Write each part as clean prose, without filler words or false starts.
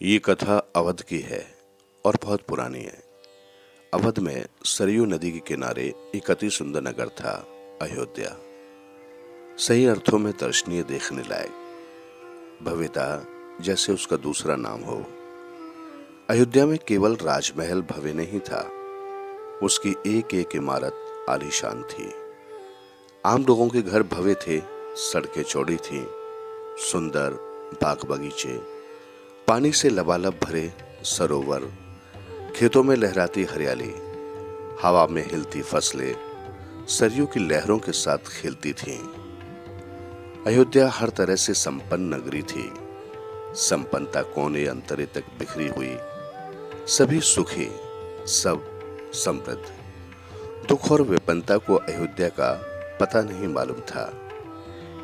ये कथा अवध की है और बहुत पुरानी है। अवध में सरयू नदी के किनारे एक अति सुंदर नगर था, अयोध्या। सही अर्थों में दर्शनीय, देखने लायक, भव्यता जैसे उसका दूसरा नाम हो। अयोध्या में केवल राजमहल भव्य नहीं था, उसकी एक एक इमारत आलीशान थी। आम लोगों के घर भव्य थे, सड़कें चौड़ी थीं, सुंदर बाग बगीचे, पानी से लबालब भरे सरोवर, खेतों में लहराती हरियाली, हवा में हिलती फसलें सरयू की लहरों के साथ खेलती थीं। अयोध्या हर तरह से संपन्न नगरी थी। संपन्नता कोने अंतरे तक बिखरी हुई, सभी सुखी, सब समृद्ध। दुख और विपन्नता को अयोध्या का पता नहीं मालूम था,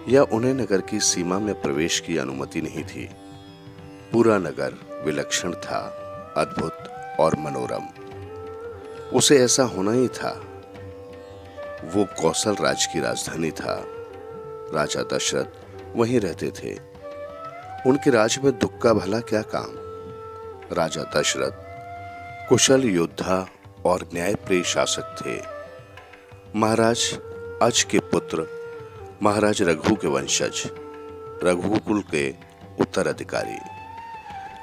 या उन्हें नगर की सीमा में प्रवेश की अनुमति नहीं थी। पूरा नगर विलक्षण था, अद्भुत और मनोरम। उसे ऐसा होना ही था। वो कौशल राज की राजधानी था। राजा दशरथ वहीं रहते थे। उनके राज में दुख का भला क्या काम। राजा दशरथ कुशल योद्धा और न्यायप्रिय शासक थे। महाराज अज के पुत्र, महाराज रघु के वंशज, रघुकुल के उत्तराधिकारी।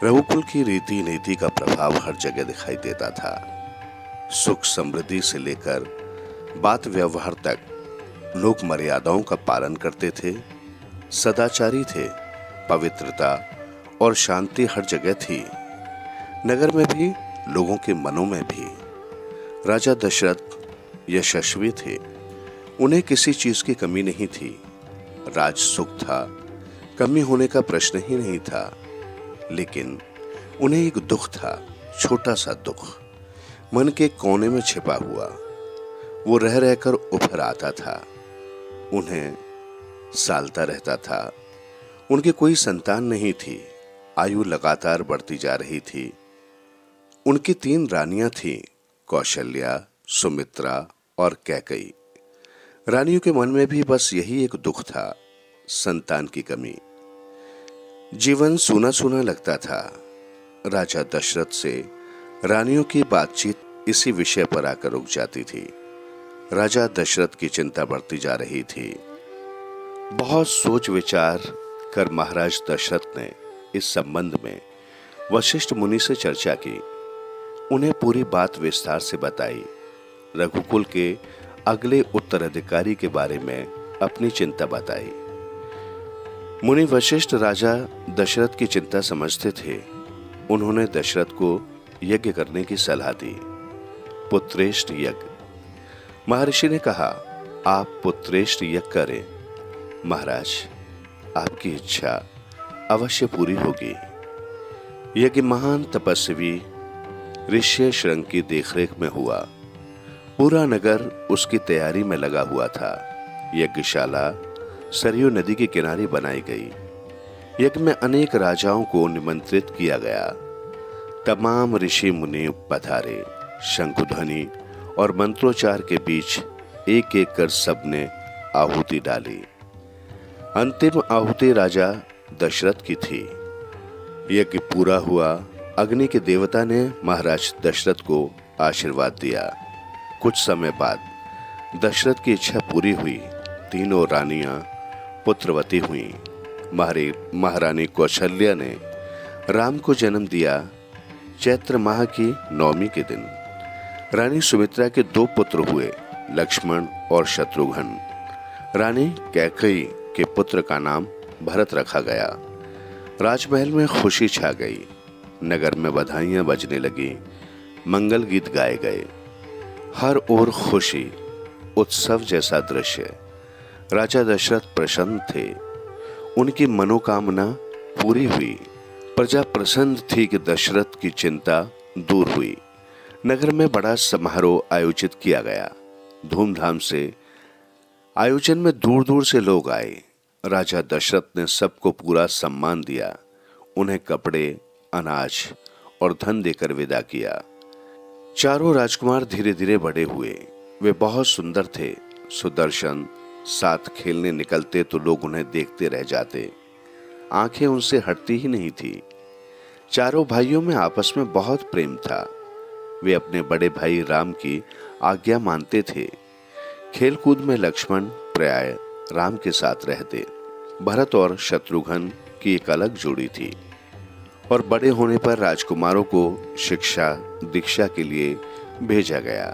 रघुकुल की रीति नीति का प्रभाव हर जगह दिखाई देता था। सुख समृद्धि से लेकर बात व्यवहार तक लोग मर्यादाओं का पालन करते थे, सदाचारी थे। पवित्रता और शांति हर जगह थी, नगर में भी, लोगों के मनों में भी। राजा दशरथ यशस्वी थे, उन्हें किसी चीज की कमी नहीं थी। राज सुख था, कमी होने का प्रश्न ही नहीं था। लेकिन उन्हें एक दुख था, छोटा सा दुख, मन के कोने में छिपा हुआ। वो रह रहकर उभर आता था, उन्हें सालता रहता था। उनकी कोई संतान नहीं थी, आयु लगातार बढ़ती जा रही थी। उनकी 3 रानियां थीं, कौशल्या, सुमित्रा और कैकेयी। रानियों के मन में भी बस यही एक दुख था, संतान की कमी। जीवन सूना सूना लगता था। राजा दशरथ से रानियों की बातचीत इसी विषय पर आकर रुक जाती थी। राजा दशरथ की चिंता बढ़ती जा रही थी। बहुत सोच विचार कर महाराज दशरथ ने इस संबंध में वशिष्ठ मुनि से चर्चा की। उन्हें पूरी बात विस्तार से बताई। रघुकुल के अगले उत्तराधिकारी के बारे में अपनी चिंता बताई। मुनि वशिष्ठ राजा दशरथ की चिंता समझते थे। उन्होंने दशरथ को यज्ञ करने की सलाह दी, पुत्रेष्ट यज्ञ। महर्षि ने कहा, आप पुत्रेष्ट यज्ञ करें। महाराज, आपकी इच्छा अवश्य पूरी होगी। यज्ञ महान तपस्वी ऋष्य शृंग की देखरेख में हुआ। पूरा नगर उसकी तैयारी में लगा हुआ था। यज्ञशाला सरयू नदी के किनारे बनाई गई। यज्ञ में अनेक राजाओं को निमंत्रित किया गया। तमाम ऋषि मुनि पधारे। शंखध्वनि और मंत्रोच्चार के बीच एक एक कर सबने आहुति डाली। अंतिम आहुति राजा दशरथ की थी। यज्ञ पूरा हुआ। अग्नि के देवता ने महाराज दशरथ को आशीर्वाद दिया। कुछ समय बाद दशरथ की इच्छा पूरी हुई। तीनों रानियां पुत्रवती हुई। महारानी कौशल्या ने राम को जन्म दिया चैत्र माह की 9वीं के दिन। रानी सुमित्रा के 2 पुत्र हुए, लक्ष्मण और शत्रुघ्न। रानी कैकेयी के पुत्र का नाम भरत रखा गया। राजमहल में खुशी छा गई। नगर में बधाइयां बजने लगी, मंगल गीत गाए गए। हर ओर खुशी, उत्सव जैसा दृश्य। राजा दशरथ प्रसन्न थे। उनकी मनोकामना पूरी हुई। प्रजा प्रसन्न थी कि दशरथ की चिंता दूर हुई। नगर में बड़ा समारोह आयोजित किया गया। धूमधाम से आयोजन में दूर दूर से लोग आए। राजा दशरथ ने सबको पूरा सम्मान दिया। उन्हें कपड़े, अनाज और धन देकर विदा किया। चारों राजकुमार धीरे धीरे बड़े हुए। वे बहुत सुंदर थे, सुदर्शन। साथ खेलने निकलते तो लोग उन्हें देखते रह जाते। आंखें उनसे हटती ही नहीं थी। चारों भाइयों में आपस में बहुत प्रेम था। वे अपने बड़े भाई राम की आज्ञा मानते थे। खेलकूद में लक्ष्मण प्राय राम के साथ रहते। भरत और शत्रुघ्न की एक अलग जोड़ी थी और बड़े होने पर राजकुमारों को शिक्षा दीक्षा के लिए भेजा गया।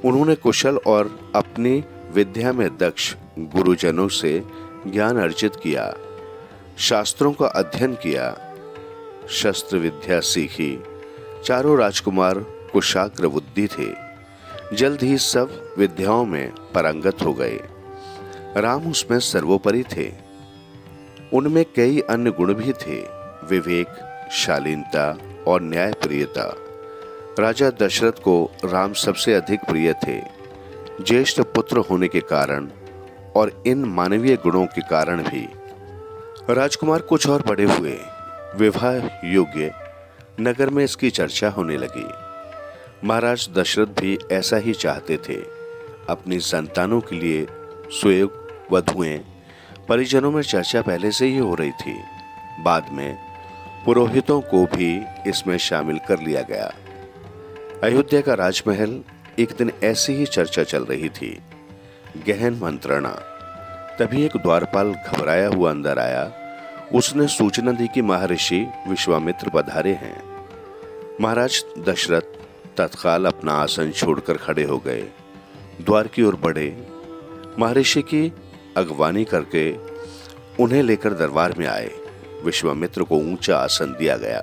उन्होंने कुशल और अपनी विद्या में दक्ष गुरुजनों से ज्ञान अर्जित किया, शास्त्रों का अध्ययन किया, शस्त्र विद्या सीखी। चारों राजकुमार कुशाग्र बुद्धि थे। जल्द ही सब विद्याओं में पारंगत हो गए। राम उसमें सर्वोपरि थे। उनमें कई अन्य गुण भी थे, विवेक, शालीनता और न्यायप्रियता। राजा दशरथ को राम सबसे अधिक प्रिय थे। ज्येष्ठ पुत्र होने के कारण और इन मानवीय गुणों के कारण भी। राजकुमार कुछ और बड़े हुए। विवाह योग्य नगर में इसकी चर्चा होने लगी। महाराज दशरथ भी ऐसा ही चाहते थे। अपनी संतानों के लिए सुयोग वधुएं परिजनों में चर्चा पहले से ही हो रही थी। बाद में पुरोहितों को भी इसमें शामिल कर लिया गया। अयोध्या का राजमहल एक दिन ऐसी ही चर्चा चल रही थी, गहन मंत्रणा। तभी एक द्वारपाल घबराया हुआ अंदर आया। उसने सूचना दी कि महर्षि विश्वामित्र पधारे हैं। महाराज दशरथ तत्काल अपना आसन छोड़कर खड़े हो गए, द्वार की ओर बढ़े। महर्षि की अगवानी करके उन्हें लेकर दरबार में आए। विश्वामित्र को ऊंचा आसन दिया गया।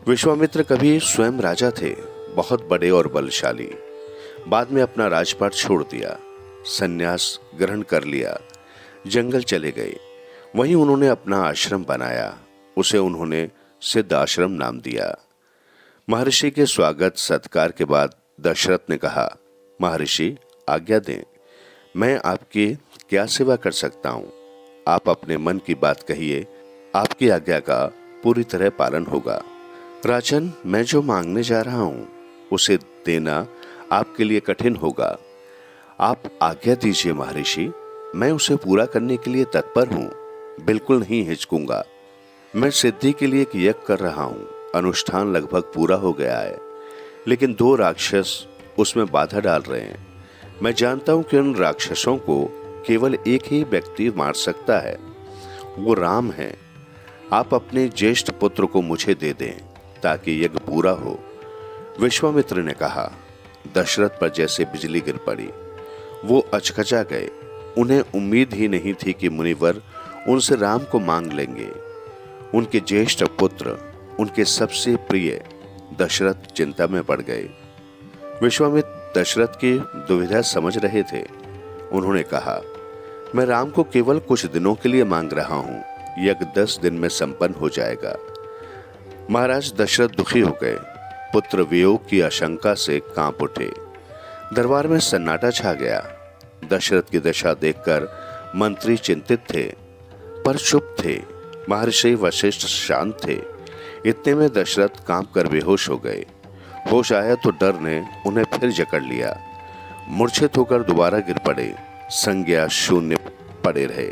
विश्वामित्र कभी स्वयं राजा थे, बहुत बड़े और बलशाली। बाद में अपना राजपाट छोड़ दिया, संन्यास ग्रहण कर लिया, जंगल चले गए। वहीं उन्होंने अपना आश्रम बनाया। उसे उन्होंने सिद्ध आश्रम नाम दिया। महर्षि के स्वागत सत्कार के बाद दशरथ ने कहा, महर्षि आज्ञा दें, मैं आपकी क्या सेवा कर सकता हूं? आप अपने मन की बात कहिए, आपकी आज्ञा का पूरी तरह पालन होगा। राजन, मैं जो मांगने जा रहा हूं उसे देना आपके लिए कठिन होगा। आप आज्ञा दीजिए महर्षि, मैं उसे पूरा करने के लिए तत्पर हूं, बिल्कुल नहीं हिचकूंगा। मैं सिद्धि के लिए एक यज्ञ कर रहा हूं, अनुष्ठान लगभग पूरा हो गया है, लेकिन 2 राक्षस उसमें बाधा डाल रहे हैं। मैं जानता हूं कि उन राक्षसों को केवल एक ही व्यक्ति मार सकता है, वो राम है। आप अपने ज्येष्ठ पुत्र को मुझे दे दें ताकि यज्ञ पूरा हो। विश्वामित्र ने कहा। दशरथ पर जैसे बिजली गिर पड़ी। वो अचकचा गए। उन्हें उम्मीद ही नहीं थी कि मुनिवर उनसे राम को मांग लेंगे। उनके ज्येष्ठ पुत्र, उनके सबसे प्रिय दशरथ चिंता में पड़ गए। विश्वामित्र दशरथ की दुविधा समझ रहे थे। उन्होंने कहा, मैं राम को केवल कुछ दिनों के लिए मांग रहा हूं, यज्ञ 10 दिन में संपन्न हो जाएगा। महाराज दशरथ दुखी हो गए। पुत्र वियोग की आशंका से कांप उठे। दरबार में सन्नाटा छा गया। दशरथ की दशा देखकर मंत्री चिंतित थे, पर चुप थे। महर्षि वशिष्ठ शांत थे। इतने में दशरथ कांप कर बेहोश हो गए। होश आया तो डर ने उन्हें फिर जकड़ लिया। मूर्छित होकर दोबारा गिर पड़े। संज्ञा शून्य पड़े रहे।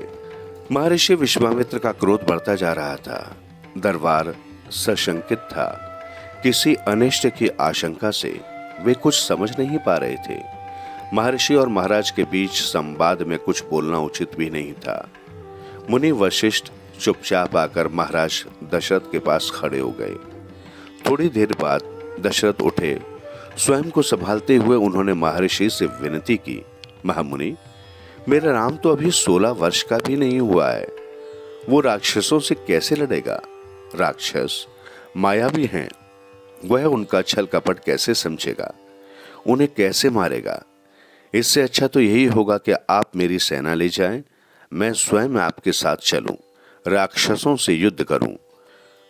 महर्षि विश्वामित्र का क्रोध बढ़ता जा रहा था। दरबार सशंकित था। किसी अनिष्ट की आशंका से वे कुछ समझ नहीं पा रहे थे। महर्षि और महाराज के बीच संवाद में कुछ बोलना उचित भी नहीं था। मुनि वशिष्ठ चुपचाप आकर महाराज दशरथ के पास खड़े हो गए। थोड़ी देर बाद दशरथ उठे। स्वयं को संभालते हुए उन्होंने महर्षि से विनती की, महामुनि, मेरा राम तो अभी 16 वर्ष का भी नहीं हुआ है। वो राक्षसों से कैसे लड़ेगा? राक्षस मायावी हैं। वह उनका छल कपट कैसे समझेगा? उन्हें कैसे मारेगा? इससे अच्छा तो यही होगा कि आप मेरी सेना ले जाएं, मैं स्वयं आपके साथ चलूं, राक्षसों से युद्ध करूं।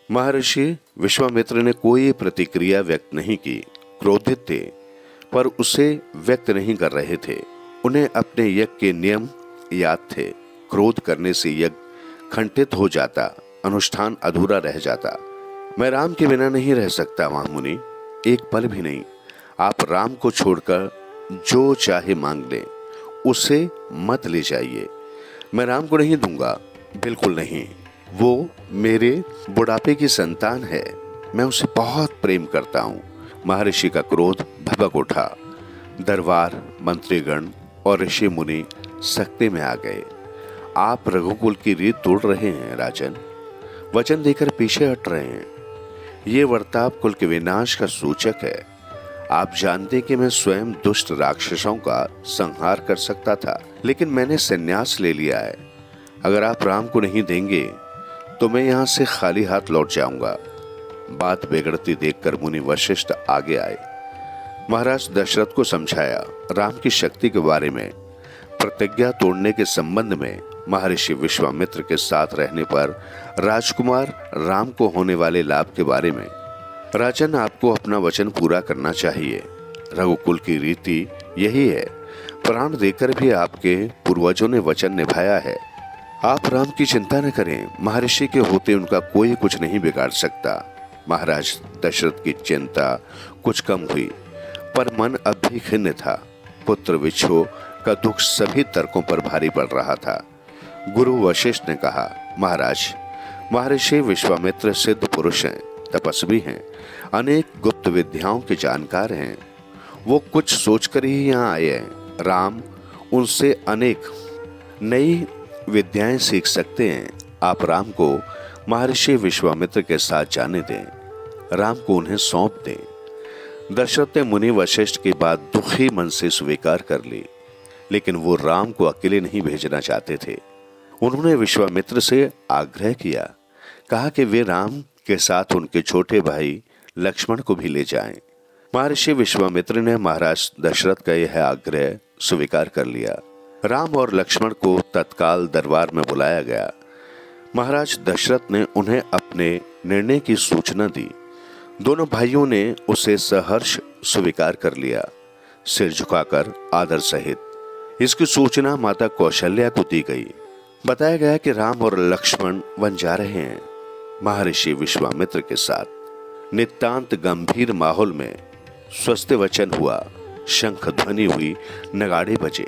महर्षि विश्वामित्र ने कोई प्रतिक्रिया व्यक्त नहीं की। क्रोधित थे, पर उसे व्यक्त नहीं कर रहे थे। उन्हें अपने यज्ञ के नियम याद थे। क्रोध करने से यज्ञ खंडित हो जाता, अनुष्ठान अधूरा रह जाता। मैं राम के बिना नहीं रह सकता महामुनि, एक पल भी नहीं। आप राम को छोड़कर जो चाहे मांग लें, उसे मत ले जाइए। मैं राम को नहीं दूंगा, बिल्कुल नहीं। वो मेरे बुढ़ापे की संतान है। मैं उसे बहुत प्रेम करता हूँ। महर्षि का क्रोध भभक उठा। दरबार, मंत्रीगण और ऋषि मुनि सख्ते में आ गए। आप रघुकुल की रीत तोड़ रहे हैं राजन, वचन देकर पीछे हट रहे हैं। ये वर्ताव कुल के विनाश का सूचक है। आप जानते कि मैं स्वयं दुष्ट राक्षसों का संहार कर सकता था, लेकिन मैंने संन्यास ले लिया है। अगर आप राम को नहीं देंगे तो मैं यहाँ से खाली हाथ लौट जाऊंगा। बात बिगड़ती देखकर मुनि वशिष्ठ आगे आए। महाराज दशरथ को समझाया। राम की शक्ति के बारे में, प्रतिज्ञा तोड़ने के संबंध में, महर्षि विश्वामित्र के साथ रहने पर राजकुमार राम को होने वाले लाभ के बारे में। राजन, आपको अपना वचन पूरा करना चाहिए। रघुकुल की रीति यही है। प्राण देकर भी आपके पूर्वजों ने वचन निभाया है। आप राम की चिंता न करें, महर्षि के होते उनका कोई कुछ नहीं बिगाड़ सकता। महाराज दशरथ की चिंता कुछ कम हुई, पर मन अब भी खिन्न था। पुत्र विछोह का दुख सभी तर्कों पर भारी पड़ रहा था। गुरु वशिष्ठ ने कहा, महाराज, महर्षि विश्वामित्र सिद्ध पुरुष हैं, तपस्वी हैं, अनेक गुप्त विद्याओं के जानकार हैं। वो कुछ सोचकर ही यहाँ आए हैं। राम उनसे अनेक नई विद्याएं सीख सकते हैं। आप राम को महर्षि विश्वामित्र के साथ जाने दें, राम को उन्हें सौंप दें। दशरथ ने मुनि वशिष्ठ की बात दुखी मन से स्वीकार कर ली, लेकिन वो राम को अकेले नहीं भेजना चाहते थे। उन्होंने विश्वामित्र से आग्रह किया, कहा कि वे राम के साथ उनके छोटे भाई लक्ष्मण को भी ले जाएं। महर्षि विश्वामित्र ने महाराज दशरथ का यह आग्रह स्वीकार कर लिया। राम और लक्ष्मण को तत्काल दरबार में बुलाया गया। महाराज दशरथ ने उन्हें अपने निर्णय की सूचना दी। दोनों भाइयों ने उसे सहर्ष स्वीकार कर लिया, सिर झुकाकर आदर सहित। इसकी सूचना माता कौशल्या को दी गई। बताया गया कि राम और लक्ष्मण वन जा रहे हैं महर्षि विश्वामित्र के साथ। नितांत गंभीर माहौल में स्वस्ति वचन हुआ, शंख ध्वनि हुई, नगाड़े बजे।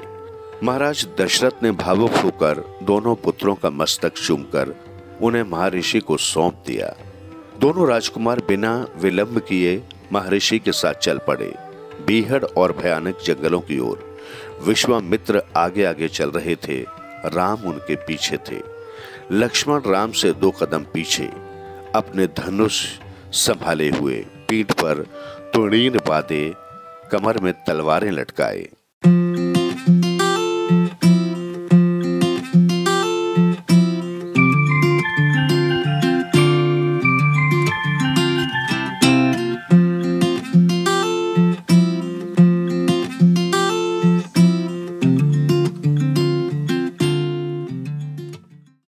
महाराज दशरथ ने भावुक होकर दोनों पुत्रों का मस्तक चूमकर उन्हें महर्षि को सौंप दिया। दोनों राजकुमार बिना विलंब किए महर्षि के साथ चल पड़े, बीहड़ और भयानक जंगलों की ओर। विश्वामित्र आगे आगे चल रहे थे, राम उनके पीछे थे। लक्ष्मण राम से 2 कदम पीछे, अपने धनुष संभाले हुए, पीठ पर तुड़ीन बांधे, कमर में तलवारें लटकाए।